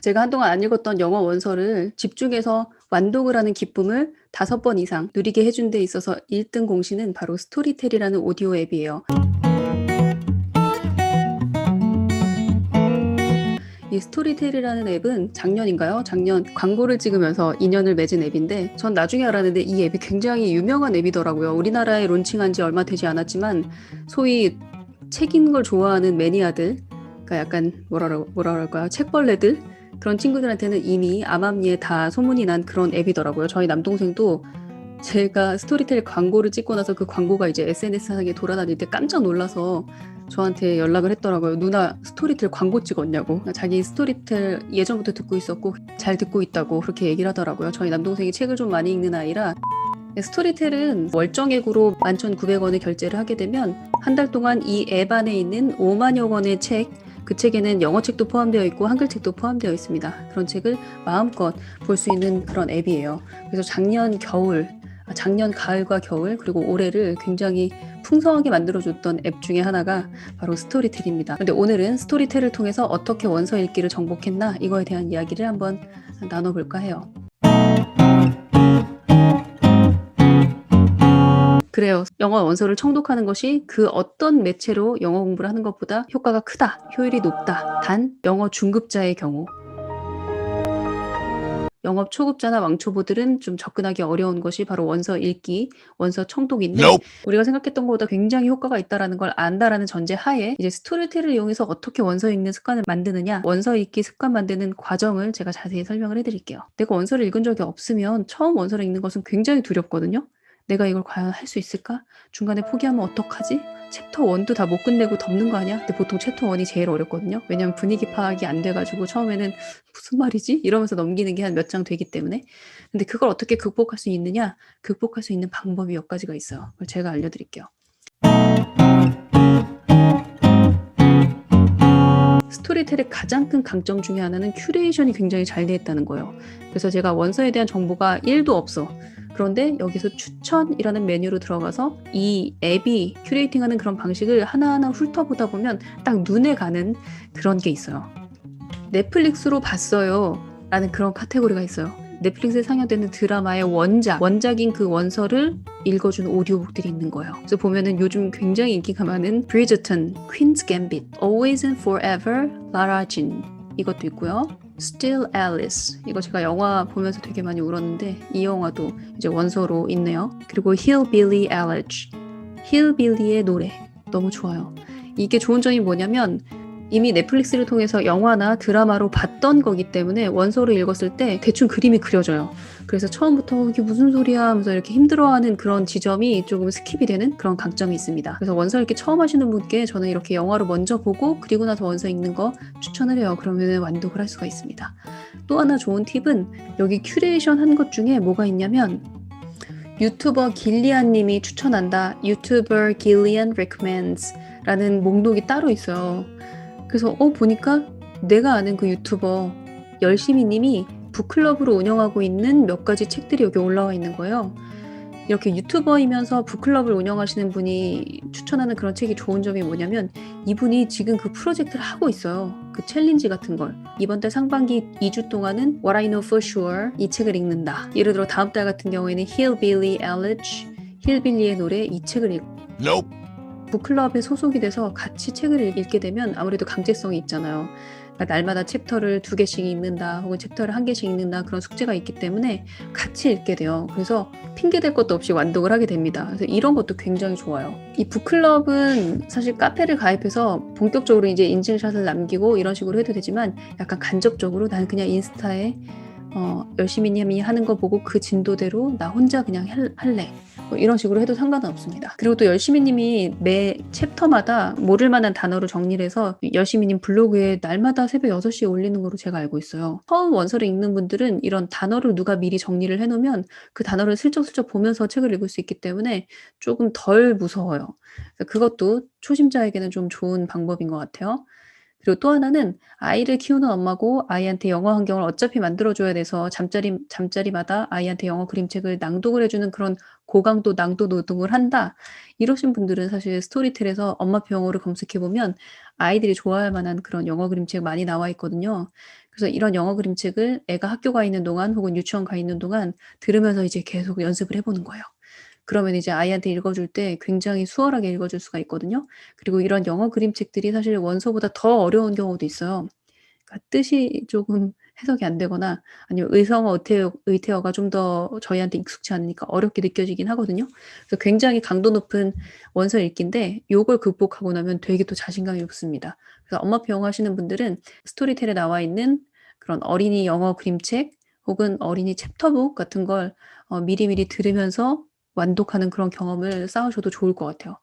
제가 한동안 안 읽었던 영어 원서를 집중해서 완독을 하는 기쁨을 5번 이상 누리게 해준 데 있어서 1등 공신은 바로 스토리텔이라는 오디오 앱이에요. 이 스토리텔이라는 앱은 작년인가요? 작년 광고를 찍으면서 인연을 맺은 앱인데 전 나중에 알았는데 이 앱이 굉장히 유명한 앱이더라고요. 우리나라에 론칭한 지 얼마 되지 않았지만 소위 책 읽는 걸 좋아하는 매니아들, 그러니까 약간 뭐랄까요? 책벌레들, 그런 친구들한테는 이미 암암리에 다 소문이 난 그런 앱이더라고요. 저희 남동생도 제가 스토리텔 광고를 찍고 나서 그 광고가 이제 SNS상에 돌아다닐 때 깜짝 놀라서 저한테 연락을 했더라고요. 누나 스토리텔 광고 찍었냐고. 자기 스토리텔 예전부터 듣고 있었고 잘 듣고 있다고 그렇게 얘기를 하더라고요. 저희 남동생이 책을 좀 많이 읽는 아이라 스토리텔은 월정액으로 11,900원에 결제를 하게 되면 한 달 동안 이 앱 안에 있는 5만여 권의 책, 그 책에는 영어책도 포함되어 있고 한글책도 포함되어 있습니다. 그런 책을 마음껏 볼 수 있는 그런 앱이에요. 그래서 작년 가을과 겨울 그리고 올해를 굉장히 풍성하게 만들어줬던 앱 중에 하나가 바로 스토리텔입니다. 근데 오늘은 스토리텔을 통해서 어떻게 원서 읽기를 정복했나 이거에 대한 이야기를 한번 나눠볼까 해요. 그래요. 영어 원서를 청독하는 것이 그 어떤 매체로 영어 공부를 하는 것보다 효과가 크다, 효율이 높다. 단 영어 중급자의 경우. 영업 초급자나 왕초보들은 좀 접근하기 어려운 것이 바로 원서 읽기, 원서 청독인데 우리가 생각했던 것보다 굉장히 효과가 있다라는 걸 안다라는 전제 하에 이제 스토리텔을 이용해서 어떻게 원서 읽는 습관을 만드느냐, 원서 읽기 습관 만드는 과정을 제가 자세히 설명을 해드릴게요. 내가 원서를 읽은 적이 없으면 처음 원서를 읽는 것은 굉장히 두렵거든요. 내가 이걸 과연 할 수 있을까? 중간에 포기하면 어떡하지? 챕터 1도 다 못 끝내고 덮는 거 아니야? 근데 보통 챕터 1이 제일 어렵거든요. 왜냐면 분위기 파악이 안 돼가지고 처음에는 무슨 말이지? 이러면서 넘기는 게 한 몇 장 되기 때문에. 근데 그걸 어떻게 극복할 수 있느냐? 극복할 수 있는 방법이 몇 가지가 있어요. 그걸 제가 알려드릴게요. 스토리텔의 가장 큰 강점 중에 하나는 큐레이션이 굉장히 잘 돼 있다는 거예요. 그래서 제가 원서에 대한 정보가 1도 없어. 그런데 여기서 추천이라는 메뉴로 들어가서 이 앱이 큐레이팅하는 그런 방식을 하나하나 훑어보다 보면 딱 눈에 가는 그런 게 있어요. 넷플릭스로 봤어요 라는 그런 카테고리가 있어요. 넷플릭스에 상영되는 드라마의 원작인 그 원서를 읽어주는 오디오북들이 있는 거예요. 그래서 보면은 요즘 굉장히 인기가 많은 Bridgerton, Queen's Gambit, Always and Forever, Lara Jean 이것도 있고요. Still Alice 이거 제가 영화 보면서 되게 많이 울었는데 이 영화도 이제 원서로 있네요. 그리고 Hillbilly Elegy, 힐빌리의 노래 너무 좋아요. 이게 좋은 점이 뭐냐면 이미 넷플릭스를 통해서 영화나 드라마로 봤던 거기 때문에 원서를 읽었을 때 대충 그림이 그려져요. 그래서 처음부터 이게 무슨 소리야 하면서 이렇게 힘들어하는 그런 지점이 조금 스킵이 되는 그런 강점이 있습니다. 그래서 원서 읽기 처음 하시는 분께 저는 이렇게 영화로 먼저 보고 그리고 나서 원서 읽는 거 추천을 해요. 그러면 완독을 할 수가 있습니다. 또 하나 좋은 팁은 여기 큐레이션 한 것 중에 뭐가 있냐면 유튜버 길리안 님이 추천한다. 유튜버 길리안 recommends 라는 목록이 따로 있어요. 그래서 보니까 내가 아는 그 유튜버 열심히 님이 북클럽으로 운영하고 있는 몇 가지 책들이 여기 올라와 있는 거예요. 이렇게 유튜버이면서 북클럽을 운영하시는 분이 추천하는 그런 책이 좋은 점이 뭐냐면 이분이 지금 그 프로젝트를 하고 있어요. 그 챌린지 같은 걸. 이번 달 상반기 2주 동안은 What I Know For Sure 이 책을 읽는다. 예를 들어 다음 달 같은 경우에는 Hillbilly Elegy, 힐빌리의 노래 이 책을 읽고 북클럽에 소속이 돼서 같이 책을 읽게 되면 아무래도 강제성이 있잖아요. 그러니까 날마다 챕터를 2개씩 읽는다 혹은 챕터를 1개씩 읽는다 그런 숙제가 있기 때문에 같이 읽게 돼요. 그래서 핑계댈 것도 없이 완독을 하게 됩니다. 그래서 이런 것도 굉장히 좋아요. 이 북클럽은 사실 카페를 가입해서 본격적으로 이제 인증샷을 남기고 이런 식으로 해도 되지만 약간 간접적으로 나는 그냥 인스타에 열심히 님이 하는 거 보고 그 진도대로 나 혼자 그냥 할래. 뭐 이런 식으로 해도 상관은 없습니다. 그리고 또 열심히님이 매 챕터마다 모를 만한 단어로 정리를 해서 열심히님 블로그에 날마다 새벽 6시에 올리는 거로 제가 알고 있어요. 처음 원서를 읽는 분들은 이런 단어를 누가 미리 정리를 해놓으면 그 단어를 슬쩍슬쩍 보면서 책을 읽을 수 있기 때문에 조금 덜 무서워요. 그것도 초심자에게는 좀 좋은 방법인 것 같아요. 그리고 또 하나는 아이를 키우는 엄마고 아이한테 영어 환경을 어차피 만들어줘야 돼서 잠자리마다 아이한테 영어 그림책을 낭독을 해주는 그런 고강도 낭독 노동을 한다. 이러신 분들은 사실 스토리텔에서 엄마표 영어를 검색해보면 아이들이 좋아할 만한 그런 영어 그림책 많이 나와 있거든요. 그래서 이런 영어 그림책을 애가 학교 가 있는 동안 혹은 유치원 가 있는 동안 들으면서 이제 계속 연습을 해보는 거예요. 그러면 이제 아이한테 읽어줄 때 굉장히 수월하게 읽어줄 수가 있거든요. 그리고 이런 영어 그림책들이 사실 원서보다 더 어려운 경우도 있어요. 그러니까 뜻이 조금 해석이 안 되거나 아니면 의성어, 의태어가 좀 더 저희한테 익숙치 않으니까 어렵게 느껴지긴 하거든요. 그래서 굉장히 강도 높은 원서 읽기인데 요걸 극복하고 나면 되게 또 자신감이 붙습니다. 그래서 엄마표 영어 하시는 분들은 스토리텔에 나와 있는 그런 어린이 영어 그림책 혹은 어린이 챕터북 같은 걸 미리미리 들으면서 완독하는 그런 경험을 쌓으셔도 좋을 것 같아요.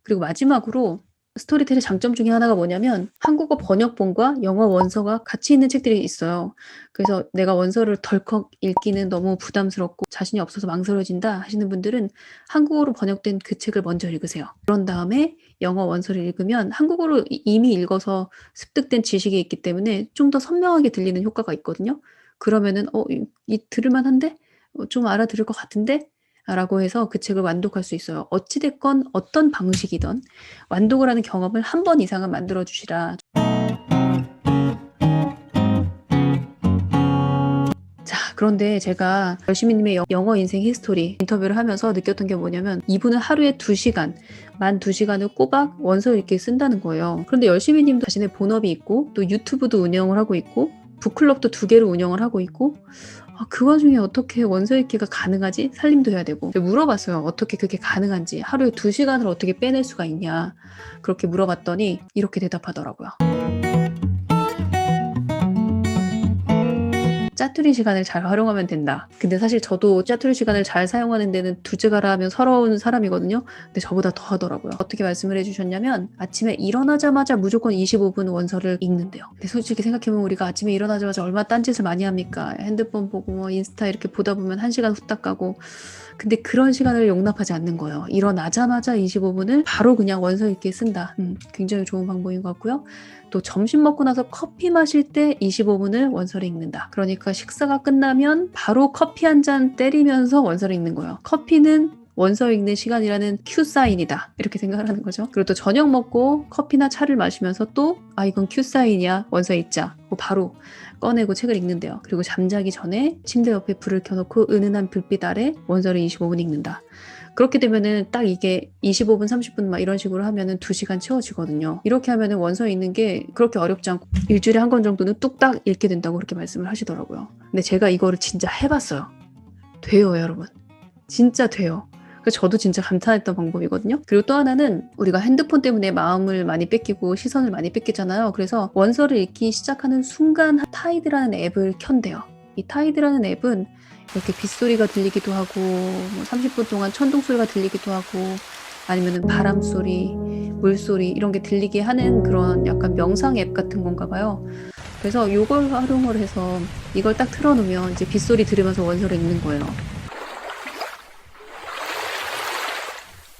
그리고 마지막으로 스토리텔의 장점 중에 하나가 뭐냐면 한국어 번역본과 영어 원서가 같이 있는 책들이 있어요. 그래서 내가 원서를 덜컥 읽기는 너무 부담스럽고 자신이 없어서 망설여진다 하시는 분들은 한국어로 번역된 그 책을 먼저 읽으세요. 그런 다음에 영어 원서를 읽으면 한국어로 이미 읽어서 습득된 지식이 있기 때문에 좀 더 선명하게 들리는 효과가 있거든요. 그러면은 들을만한데? 좀 알아들을 것 같은데? 라고 해서 그 책을 완독할 수 있어요. 어찌됐건 어떤 방식이든 완독을 하는 경험을 한 번 이상은 만들어 주시라. 자, 그런데 제가 열심히님의 영어 인생 히스토리 인터뷰를 하면서 느꼈던 게 뭐냐면 이분은 하루에 2시간, 만 2시간을 꼬박 원서 읽기에 쓴다는 거예요. 그런데 열심히님도 자신의 본업이 있고 또 유튜브도 운영을 하고 있고 북클럽도 2개를 운영을 하고 있고 그 와중에 어떻게 원서 읽기가 가능하지? 살림도 해야 되고. 물어봤어요. 어떻게 그게 가능한지. 하루에 2시간을 어떻게 빼낼 수가 있냐. 그렇게 물어봤더니 이렇게 대답하더라고요. 짜투리 시간을 잘 활용하면 된다. 근데 사실 저도 짜투리 시간을 잘 사용하는 데는 둘째가라 하면 서러운 사람이거든요. 근데 저보다 더 하더라고요. 어떻게 말씀을 해주셨냐면 아침에 일어나자마자 무조건 25분 원서를 읽는데요. 근데 솔직히 생각해보면 우리가 아침에 일어나자마자 얼마나 딴짓을 많이 합니까? 핸드폰 보고 뭐 인스타 이렇게 보다 보면 1시간 후딱 가고 근데 그런 시간을 용납하지 않는 거예요. 일어나자마자 25분을 바로 그냥 원서 읽기에 쓴다. 굉장히 좋은 방법인 것 같고요. 또 점심 먹고 나서 커피 마실 때 25분을 원서를 읽는다. 그러니까 식사가 끝나면 바로 커피 한 잔 때리면서 원서를 읽는 거예요. 커피는 원서 읽는 시간이라는 큐 사인이다. 이렇게 생각을 하는 거죠. 그리고 또 저녁 먹고 커피나 차를 마시면서 또 이건 큐 사인이야. 원서 읽자. 바로 꺼내고 책을 읽는데요. 그리고 잠자기 전에 침대 옆에 불을 켜놓고 은은한 불빛 아래 원서를 25분 읽는다. 그렇게 되면은 딱 이게 25분, 30분 막 이런 식으로 하면은 2시간 채워지거든요. 이렇게 하면은 원서 읽는 게 그렇게 어렵지 않고 일주일에 한 권 정도는 뚝딱 읽게 된다고 그렇게 말씀을 하시더라고요. 근데 제가 이거를 진짜 해봤어요. 돼요, 여러분. 진짜 돼요. 그래서 저도 진짜 감탄했던 방법이거든요. 그리고 또 하나는 우리가 핸드폰 때문에 마음을 많이 뺏기고 시선을 많이 뺏기잖아요. 그래서 원서를 읽기 시작하는 순간 타이드라는 앱을 켠대요. 이 타이드라는 앱은 이렇게 빗소리가 들리기도 하고 뭐 30분 동안 천둥소리가 들리기도 하고 아니면은 바람소리, 물소리 이런 게 들리게 하는 그런 약간 명상 앱 같은 건가 봐요. 그래서 이걸 활용을 해서 이걸 딱 틀어놓으면 이제 빗소리 들으면서 원서를 읽는 거예요.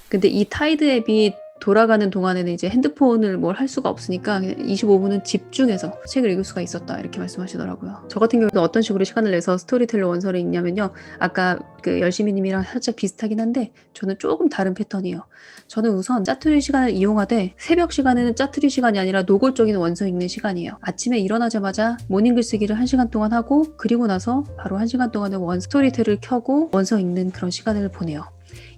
근데 이 타이드 앱이 돌아가는 동안에는 이제 핸드폰을 뭘 할 수가 없으니까 25분은 집중해서 책을 읽을 수가 있었다 이렇게 말씀하시더라고요. 저 같은 경우는 어떤 식으로 시간을 내서 스토리텔러 원서를 읽냐면요. 아까 그 열심히님이랑 살짝 비슷하긴 한데 저는 조금 다른 패턴이에요. 저는 우선 짜투리 시간을 이용하되 새벽 시간에는 짜투리 시간이 아니라 노골적인 원서 읽는 시간이에요. 아침에 일어나자마자 모닝 글쓰기를 1시간 동안 하고 그리고 나서 바로 1시간 동안의 스토리텔을 켜고 원서 읽는 그런 시간을 보내요.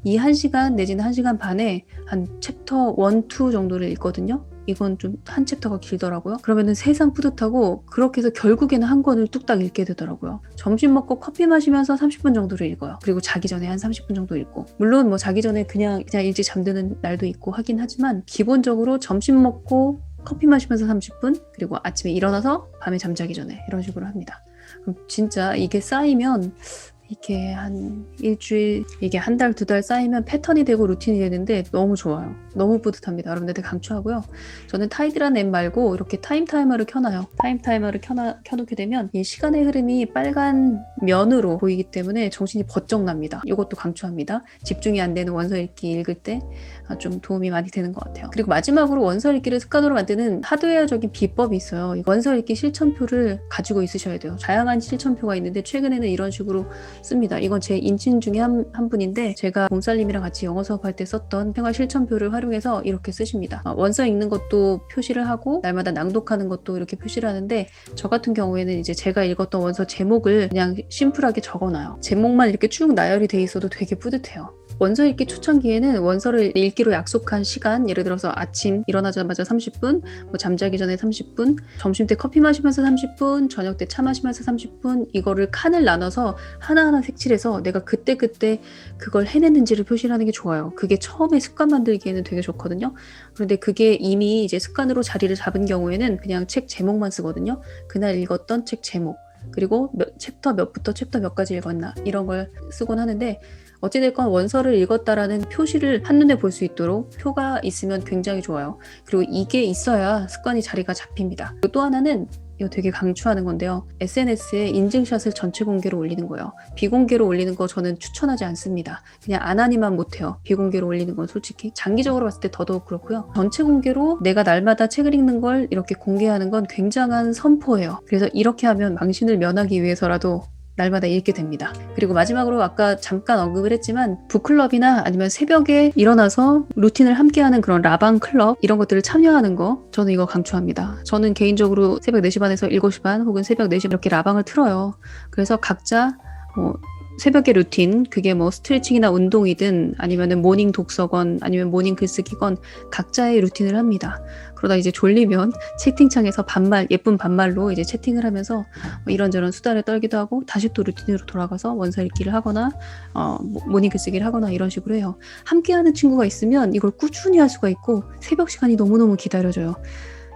이 1시간 내지는 1시간 반에 한 챕터 1, 2 정도를 읽거든요. 이건 좀 한 챕터가 길더라고요. 그러면은 세상 뿌듯하고 그렇게 해서 결국에는 한 권을 뚝딱 읽게 되더라고요. 점심 먹고 커피 마시면서 30분 정도를 읽어요. 그리고 자기 전에 한 30분 정도 읽고 물론 뭐 자기 전에 그냥 일찍 잠드는 날도 있고 하긴 하지만 기본적으로 점심 먹고 커피 마시면서 30분 그리고 아침에 일어나서 밤에 잠자기 전에 이런 식으로 합니다. 그럼 진짜 이게 쌓이면 이게 한 일주일, 이게 한 달, 두 달 쌓이면 패턴이 되고 루틴이 되는데 너무 좋아요. 너무 뿌듯합니다. 여러분들 강추하고요. 저는 타이드라는 앱 말고 이렇게 타임 타이머를 켜놔요. 타임 타이머를 켜놓게 되면 이 시간의 흐름이 빨간 면으로 보이기 때문에 정신이 번쩍 납니다. 이것도 강추합니다. 집중이 안 되는 원서 읽기 읽을 때 좀 도움이 많이 되는 것 같아요. 그리고 마지막으로 원서 읽기를 습관으로 만드는 하드웨어적인 비법이 있어요. 원서 읽기 실천표를 가지고 있으셔야 돼요. 다양한 실천표가 있는데 최근에는 이런 식으로 씁니다. 이건 제 인친 중에 한 분인데 제가 곰살님이랑 같이 영어 수업할 때 썼던 생활 실천표를 활용해서 이렇게 쓰십니다. 원서 읽는 것도 표시를 하고 날마다 낭독하는 것도 이렇게 표시를 하는데 저 같은 경우에는 이제 제가 읽었던 원서 제목을 그냥 심플하게 적어놔요. 제목만 이렇게 쭉 나열이 돼 있어도 되게 뿌듯해요. 원서 읽기 초창기에는 원서를 읽기로 약속한 시간, 예를 들어서 아침 일어나자마자 30분, 뭐 잠자기 전에 30분, 점심때 커피 마시면서 30분, 저녁 때 차 마시면서 30분, 이거를 칸을 나눠서 하나하나 색칠해서 내가 그때그때 그걸 해냈는지를 표시를 하는 게 좋아요. 그게 처음에 습관 만들기에는 되게 좋거든요. 그런데 그게 이미 이제 습관으로 자리를 잡은 경우에는 그냥 책 제목만 쓰거든요. 그날 읽었던 책 제목, 그리고 챕터 몇부터 챕터 몇까지 읽었나 이런 걸 쓰곤 하는데, 어찌됐건 원서를 읽었다라는 표시를 한눈에 볼 수 있도록 표가 있으면 굉장히 좋아요. 그리고 이게 있어야 습관이 자리가 잡힙니다. 그리고 또 하나는 이거 되게 강추하는 건데요. SNS에 인증샷을 전체 공개로 올리는 거예요. 비공개로 올리는 거 저는 추천하지 않습니다. 그냥 안 하니만 못해요. 비공개로 올리는 건 솔직히 장기적으로 봤을 때 더더욱 그렇고요. 전체 공개로 내가 날마다 책을 읽는 걸 이렇게 공개하는 건 굉장한 선포예요. 그래서 이렇게 하면 망신을 면하기 위해서라도 날마다 읽게 됩니다. 그리고 마지막으로 아까 잠깐 언급을 했지만 북클럽이나 아니면 새벽에 일어나서 루틴을 함께하는 그런 라방 클럽 이런 것들을 참여하는 거, 저는 이거 강추합니다. 저는 개인적으로 새벽 4시 반에서 7시 반 혹은 새벽 4시 이렇게 라방을 틀어요. 그래서 각자 새벽의 루틴, 그게 뭐 스트레칭이나 운동이든 아니면은 모닝 독서건 아니면 모닝 글쓰기건 각자의 루틴을 합니다. 그러다 이제 졸리면 채팅창에서 예쁜 반말로 이제 채팅을 하면서 이런저런 수다를 떨기도 하고 다시 또 루틴으로 돌아가서 원서 읽기를 하거나 모닝 글쓰기를 하거나 이런 식으로 해요. 함께하는 친구가 있으면 이걸 꾸준히 할 수가 있고 새벽 시간이 너무너무 기다려져요.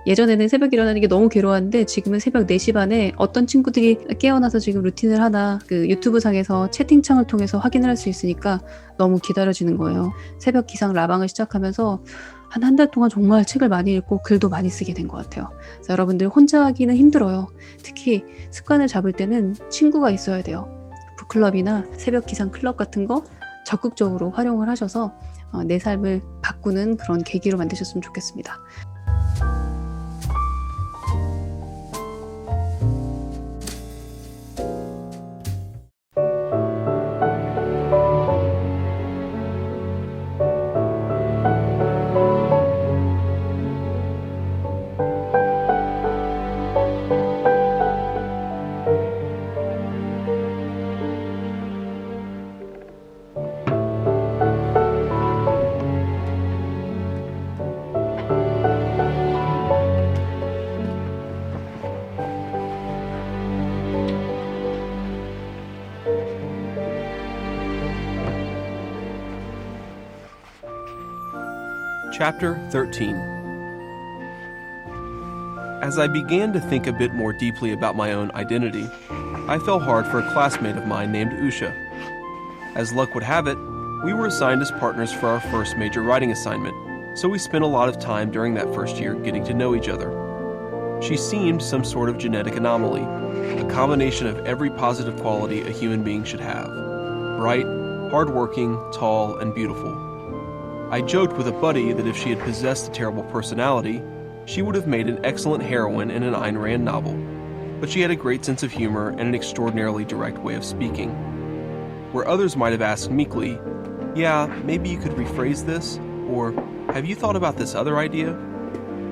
예전에는 새벽에 일어나는 게 너무 괴로웠는데 지금은 새벽 4시 반에 어떤 친구들이 깨어나서 지금 루틴을 하나 그 유튜브 상에서 채팅창을 통해서 확인을 할 수 있으니까 너무 기다려지는 거예요. 새벽 기상 라방을 시작하면서 한 달 동안 정말 책을 많이 읽고 글도 많이 쓰게 된 것 같아요. 그래서 여러분들 혼자 하기는 힘들어요. 특히 습관을 잡을 때는 친구가 있어야 돼요. 북클럽이나 새벽 기상 클럽 같은 거 적극적으로 활용을 하셔서 내 삶을 바꾸는 그런 계기로 만드셨으면 좋겠습니다. Chapter 13. As I began to think a bit more deeply about my own identity, I fell hard for a classmate of mine named Usha. As luck would have it, we were assigned as partners for our first major writing assignment, so we spent a lot of time during that first year getting to know each other. She seemed some sort of genetic anomaly, a combination of every positive quality a human being should have. Bright, hardworking, tall, and beautiful. I joked with a buddy that if she had possessed a terrible personality, she would have made an excellent heroine in an Ayn Rand novel. But she had a great sense of humor and an extraordinarily direct way of speaking. Where others might have asked meekly, "Yeah, maybe you could rephrase this," or "Have you thought about this other idea?"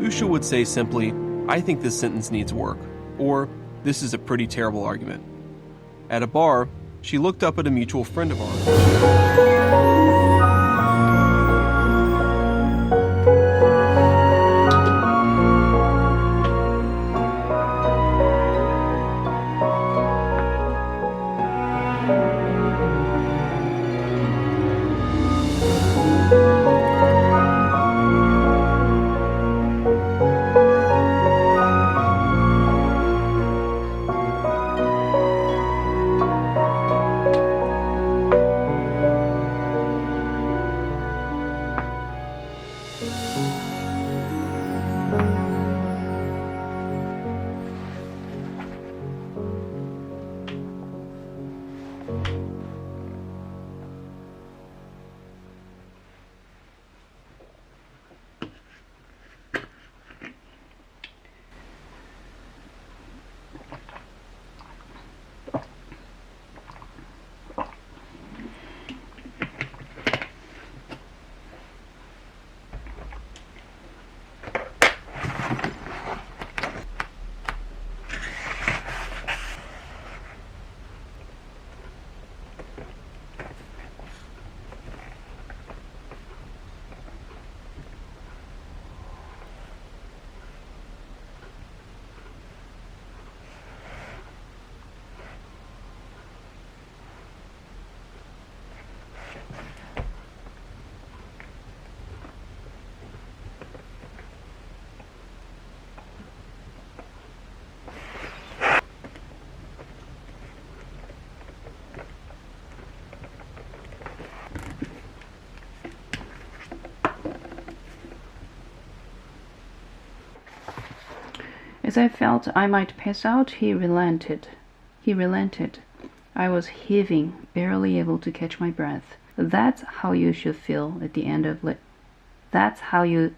Usha would say simply, "I think this sentence needs work," or "This is a pretty terrible argument." At a bar, she looked up at a mutual friend of ours. as I felt I might pass out, he relented. I was heaving, barely able to catch my breath. That's how you should feel at the end of That's how you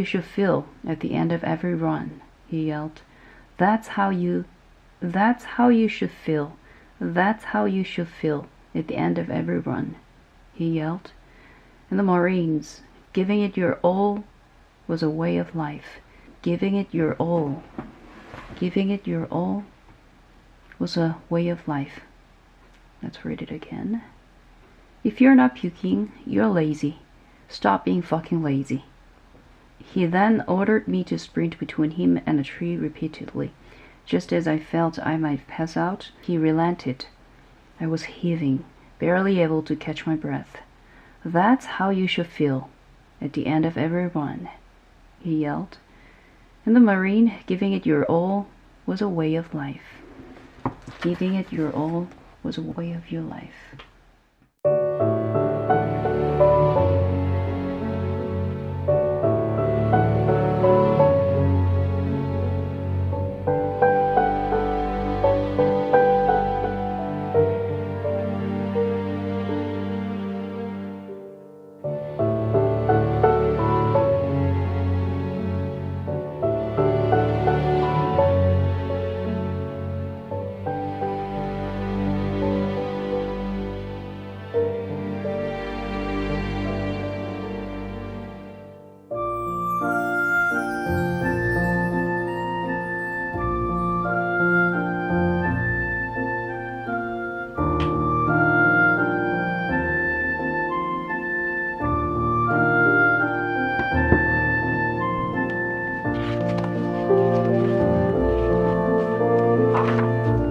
should feel at the end of every run, he yelled. That's how you should feel. That's how you should feel at the end of every run, he yelled. And the Marines, giving it your all was a way of life. Giving it your all was a way of life. Let's read it again. If you're not puking, you're lazy. Stop being fucking lazy. He then ordered me to sprint between him and a tree repeatedly. Just as I felt I might pass out, he relented. I was heaving, barely able to catch my breath. That's how you should feel at the end of every run, he yelled. And the Marine, giving it your all was a way of life. Giving it your all was a way of your life.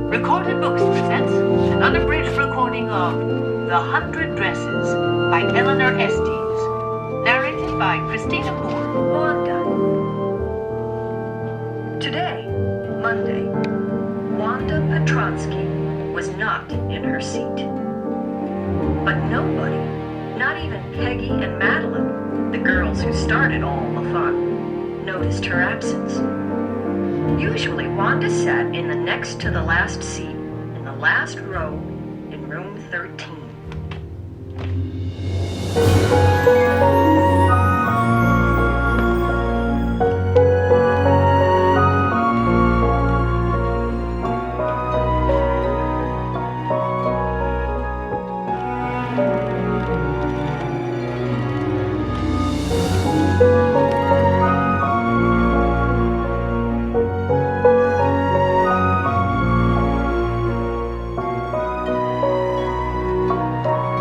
Recorded Books presents an unabridged recording of The 100 Dresses by Eleanor Estes, narrated by Christina Moore. Wanda. Today, Monday, Wanda Petronsky was not in her seat. But nobody, not even Peggy and Madeline, the girls who started all the fun, noticed her absence. Usually Wanda sat in the next to the last seat, in the last row, in room 13.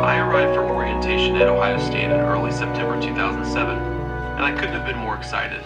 I arrived from orientation at Ohio State in early September 2007, and I couldn't have been more excited.